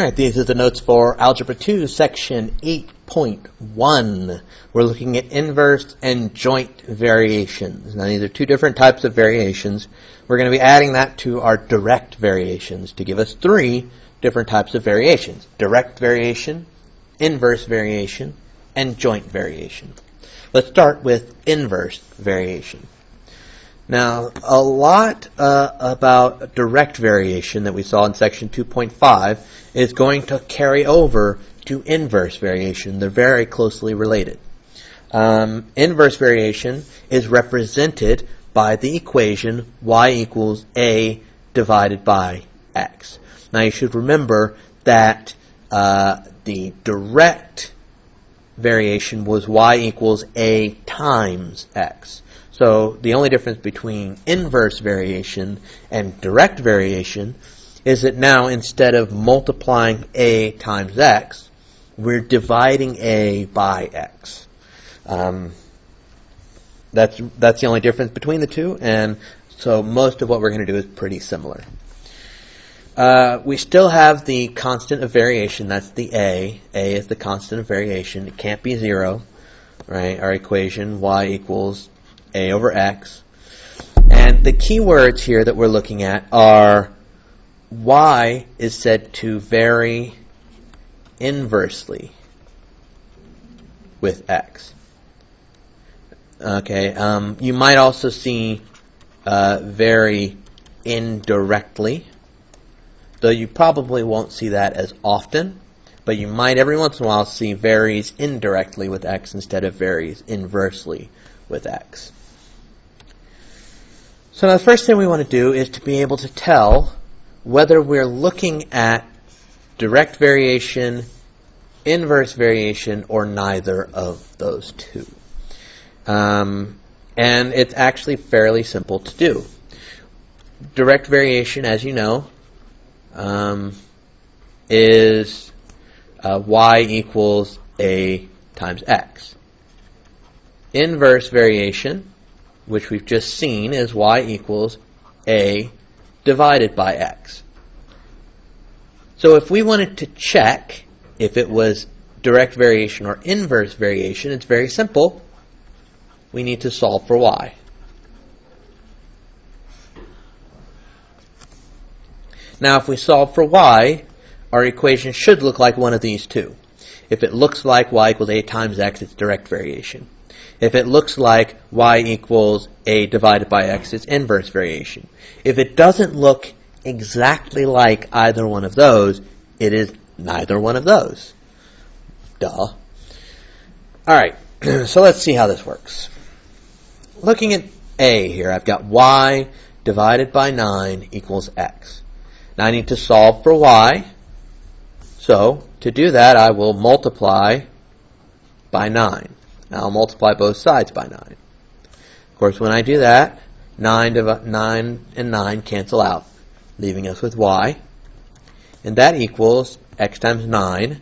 All right, these are the notes for Algebra 2, Section 8.1. We're looking at inverse and joint variations. Now, these are two different types of variations. We're going to be adding that to our direct variations to give us three different types of variations: direct variation, inverse variation, and joint variation. Let's start with inverse variation. Now, a lot about direct variation that we saw in Section 2.5 is going to carry over to inverse variation. They're very closely related. Inverse variation is represented by the equation y equals a divided by x. Now, you should remember that the direct variation was y equals a times x. So the only difference between inverse variation and direct variation is that now instead of multiplying a times x, we're dividing a by x. That's the only difference between the two, and so most of what we're going to do is pretty similar. We still have the constant of variation. That's the a. A is the constant of variation. It can't be 0, right? Our equation y equals a over x. And the key words here that we're looking at are y is said to vary inversely with x. Okay, you might also see vary indirectly, though you probably won't see that as often, but you might every once in a while see varies indirectly with x instead of varies inversely with x. So now the first thing we want to do is to be able to tell whether we're looking at direct variation, inverse variation, or neither of those two. And it's actually fairly simple to do. Direct variation, as you know, is y equals a times x. Inverse variation, which we've just seen, is y equals a divided by x. So if we wanted to check if it was direct variation or inverse variation, it's very simple. We need to solve for y. Now, if we solve for y, our equation should look like one of these two. If it looks like y equals a times x, it's direct variation. If it looks like y equals a divided by x, it's inverse variation. If it doesn't look exactly like either one of those, it is neither one of those. Duh. All right, so let's see how this works. Looking at a here, I've got y divided by 9 equals x. Now I need to solve for y. So to do that, I will multiply by 9. Now I'll multiply both sides by 9. Of course, when I do that, 9 and 9 cancel out, leaving us with y. And that equals x times 9,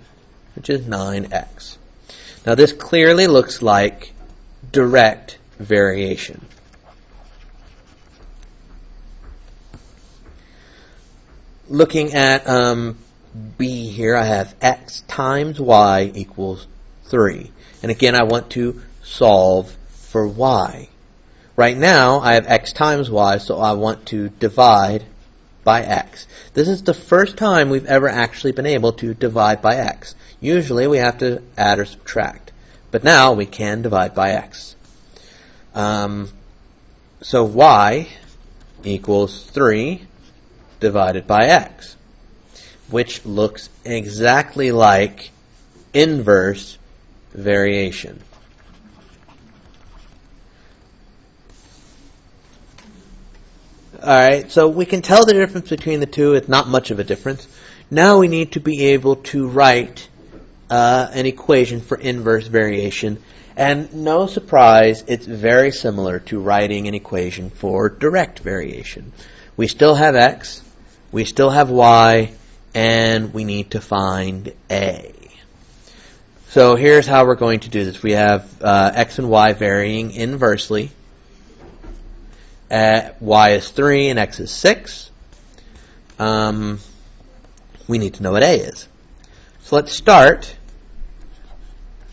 which is 9x. Now this clearly looks like direct variation. Looking at b here, I have x times y equals 3. And again, I want to solve for y. Right now, I have x times y, so I want to divide by x. This is the first time we've ever actually been able to divide by x. Usually, we have to add or subtract. But now, we can divide by x. So y equals 3 divided by x, which looks exactly like inverse variation. Alright, so we can tell the difference between the two. It's not much of a difference. Now we need to be able to write an equation for inverse variation. And no surprise, it's very similar to writing an equation for direct variation. We still have x, we still have y, and we need to find a. So here's how we're going to do this. We have x and y varying inversely. Y is 3 and x is 6. we need to know what A is. So let's start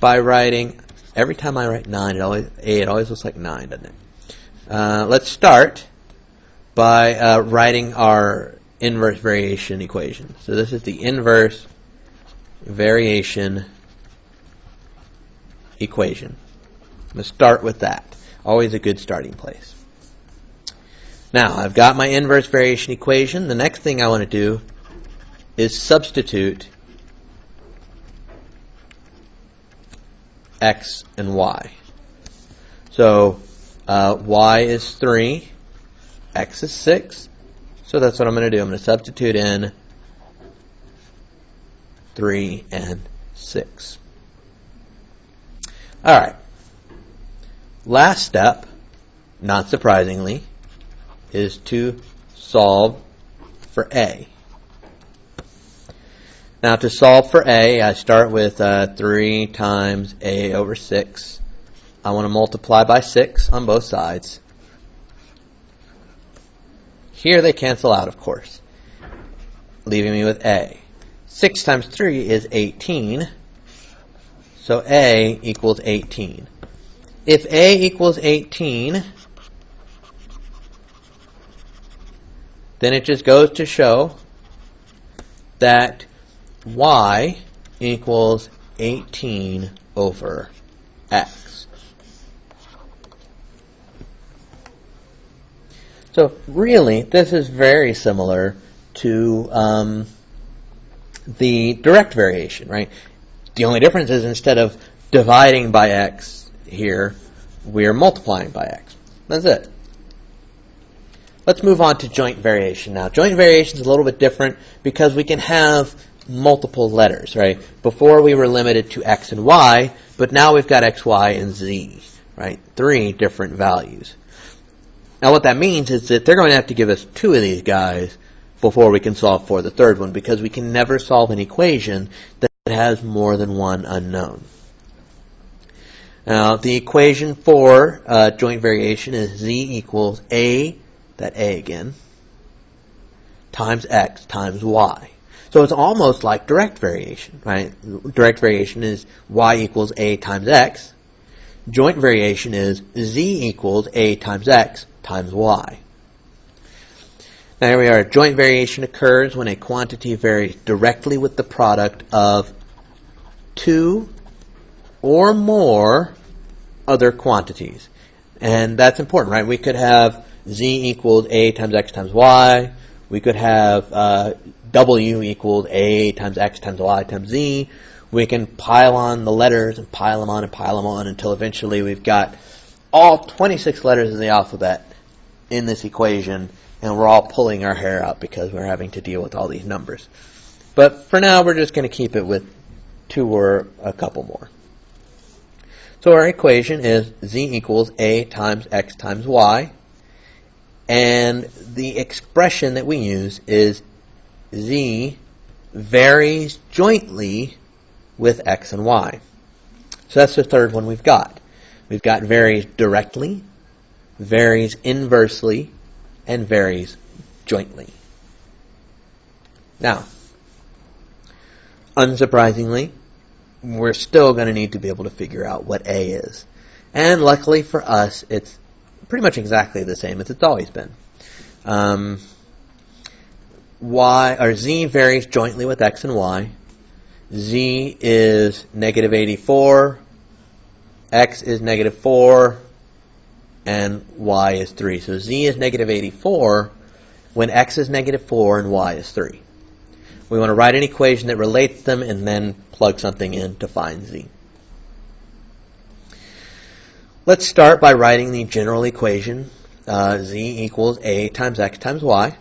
by writing, every time I write 9, it always looks like 9, doesn't it? Let's start by writing our inverse variation equation. So this is the inverse variation equation. I'm going to start with that. Always a good starting place. Now, I've got my inverse variation equation. The next thing I want to do is substitute x and y. So, y is 3, x is 6. So that's what I'm going to do. I'm going to substitute in 3 and 6. All right. Last step, not surprisingly, is to solve for A. Now, to solve for A, I start with 3 times A over 6. I want to multiply by 6 on both sides. Here they cancel out, of course, leaving me with A. 6 times 3 is 18, so A equals 18. If A equals 18, then it just goes to show that Y equals 18 over X. So really, this is very similar to the direct variation, right? The only difference is instead of dividing by X here, we're multiplying by X. That's it. Let's move on to joint variation now. Joint variation is a little bit different because we can have multiple letters, right? Before we were limited to X and Y, but now we've got X, Y, and Z, right? 3 different values. Now what that means is that they're going to have to give us 2 of these guys before we can solve for the third one, because we can never solve an equation that has more than one unknown. Now the equation for joint variation is Z equals A, that A again, times X times Y. So it's almost like direct variation, right? Direct variation is Y equals A times X. Joint variation is Z equals A times X times Y. Now here we are. Joint variation occurs when a quantity varies directly with the product of 2 or more other quantities. And that's important, right? We could have Z equals A times X times Y. We could have W equals A times X times Y times Z. We can pile on the letters and pile them on until eventually we've got all 26 letters in the alphabet in this equation, and we're all pulling our hair out because we're having to deal with all these numbers. But for now, we're just going to keep it with 2 or a couple more. So our equation is Z equals A times X times Y. And the expression that we use is Z varies jointly with X and Y. So that's the third one we've got. We've got varies directly, varies inversely, and varies jointly. Now, unsurprisingly, we're still going to need to be able to figure out what A is. And luckily for us, it's pretty much exactly the same as it's always been. Z varies jointly with X and Y. Z is negative 84, X is negative 4, and Y is 3. So Z is negative 84 when X is negative 4 and Y is 3. We want to write an equation that relates them and then plug something in to find Z. Let's start by writing the general equation, Z equals A times X times Y,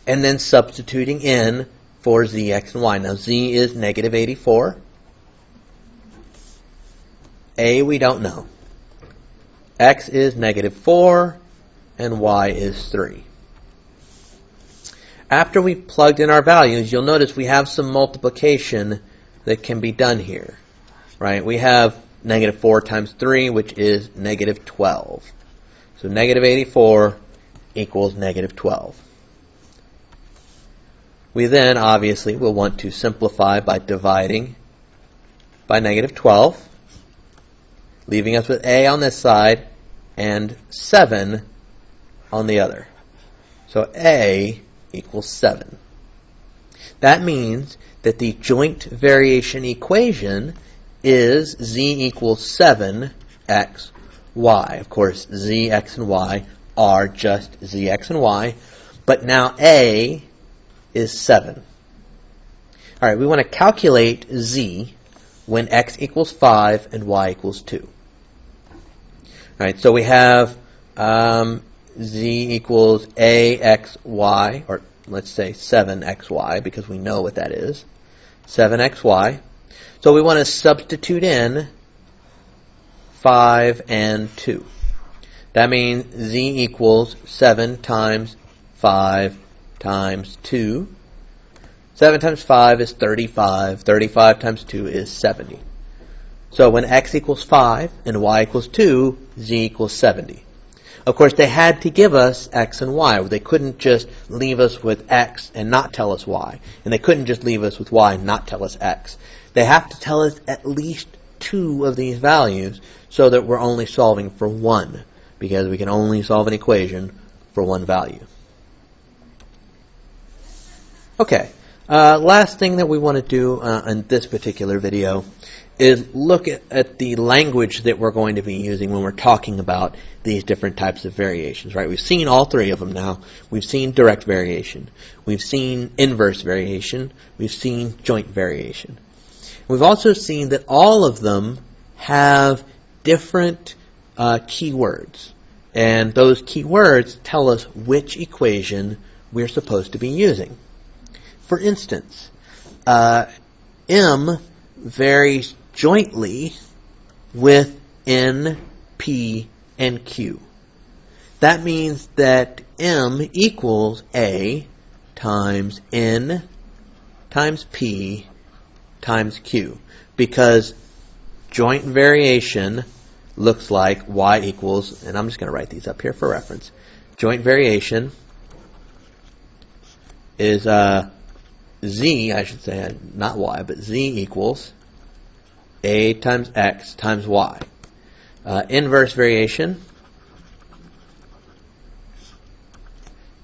and then substituting in for Z, X, and Y. Now Z is negative 84. A we don't know. X is negative 4, and Y is 3. After we've plugged in our values, you'll notice we have some multiplication that can be done here, right? We have negative 4 times 3, which is negative 12. So negative 84 equals negative 12. We then obviously will want to simplify by dividing by negative 12, leaving us with a on this side and 7 on the other. So a equals 7. That means that the joint variation equation is z equals 7x y. Of course, z, x, and y are just z, x, and y, but now a is 7. All right, we want to calculate z when x equals 5 and y equals 2. All right, so we have z equals axy, or let's say 7xy, because we know what that is. 7xy. So we want to substitute in 5 and 2. That means z equals 7 times 5 times 2. 7 times 5 is 35. 35 times 2 is 70. So when x equals 5 and y equals 2, z equals 70. Of course, they had to give us x and y. They couldn't just leave us with x and not tell us y. And they couldn't just leave us with y and not tell us x. They have to tell us at least 2 of these values so that we're only solving for 1, because we can only solve an equation for 1 value. Okay, last thing that we want to do in this particular video is look at the language that we're going to be using when we're talking about these different types of variations, right? We've seen all 3 of them now. We've seen direct variation. We've seen inverse variation. We've seen joint variation. We've also seen that all of them have different keywords. And those keywords tell us which equation we're supposed to be using. For instance, M varies jointly with N, P, and Q. That means that M equals A times N times P times Q, because joint variation looks like y equals, and I'm just going to write these up here for reference. Joint variation is z, I should say, not y, but z equals a times x times y. Inverse variation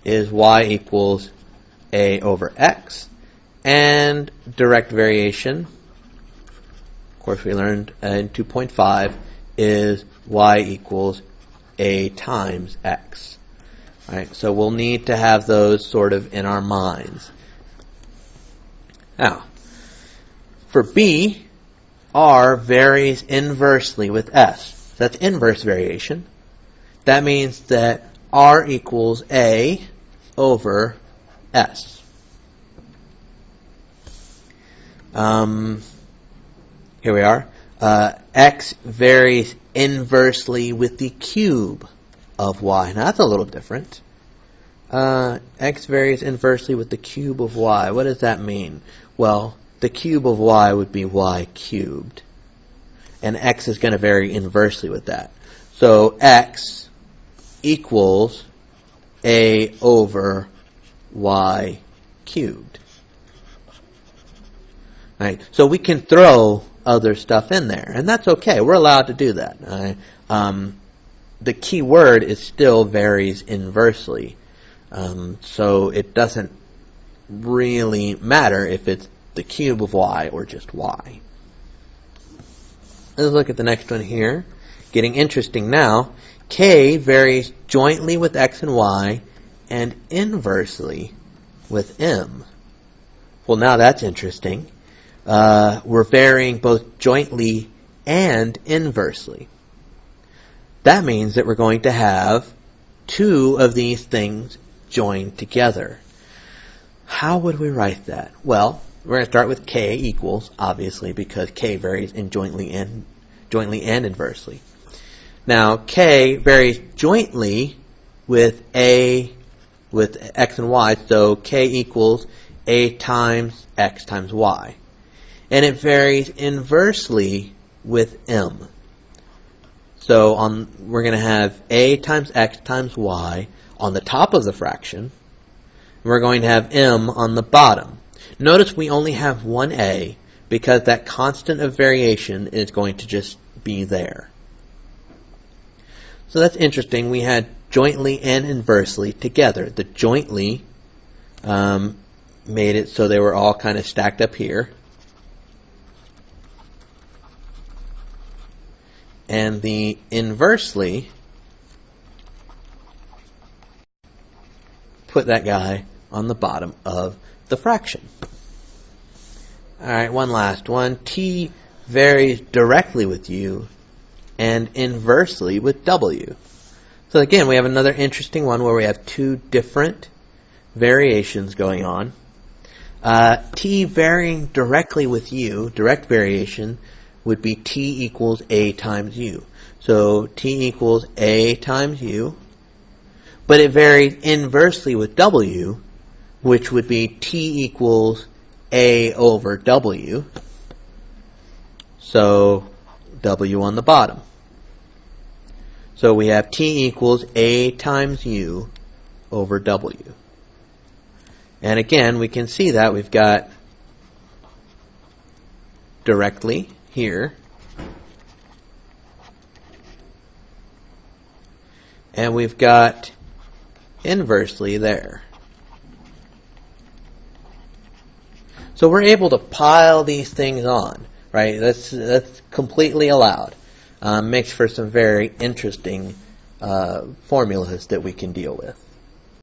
is y equals a over x. And direct variation, of course we learned in 2.5, is y equals a times x. All right, so we'll need to have those sort of in our minds. Now, for B, R varies inversely with S. That's inverse variation. That means that R equals A over S. Here we are. X varies inversely with the cube of y. Now that's a little different. X varies inversely with the cube of y. What does that mean? Well, the cube of y would be y cubed. And x is going to vary inversely with that. So x equals a over y cubed. Right? So we can throw other stuff in there, and that's okay. We're allowed to do that. Right? The key word is still varies inversely. So it doesn't really matter if it's the cube of y or just y. Let's look at the next one here. Getting interesting now. K varies jointly with x and y and inversely with m. Well, now that's interesting. We're varying both jointly and inversely. That means that we're going to have 2 of these things joined together. How would we write that? Well, we're going to start with K equals, obviously, because K varies in jointly and inversely. Now, K varies jointly with x and y, so K equals a times x times y. And it varies inversely with m. So we're going to have a times x times y on the top of the fraction. we're going to have m on the bottom. Notice we only have one a because that constant of variation is going to just be there. So that's interesting. We had jointly and inversely together. The jointly made it so they were all kind of stacked up here. And the inversely put that guy on the bottom of the fraction. Alright, one last one. T varies directly with u and inversely with w. So again, we have another interesting one where we have two different variations going on. T varying directly with u, direct variation, would be t equals a times u. So t equals a times u, but it varies inversely with w, which would be t equals a over w. So w on the bottom. So we have t equals a times u over w. And again, we can see that we've got directly here, and we've got inversely there. So we're able to pile these things on, right? That's completely allowed. Makes for some very interesting formulas that we can deal with.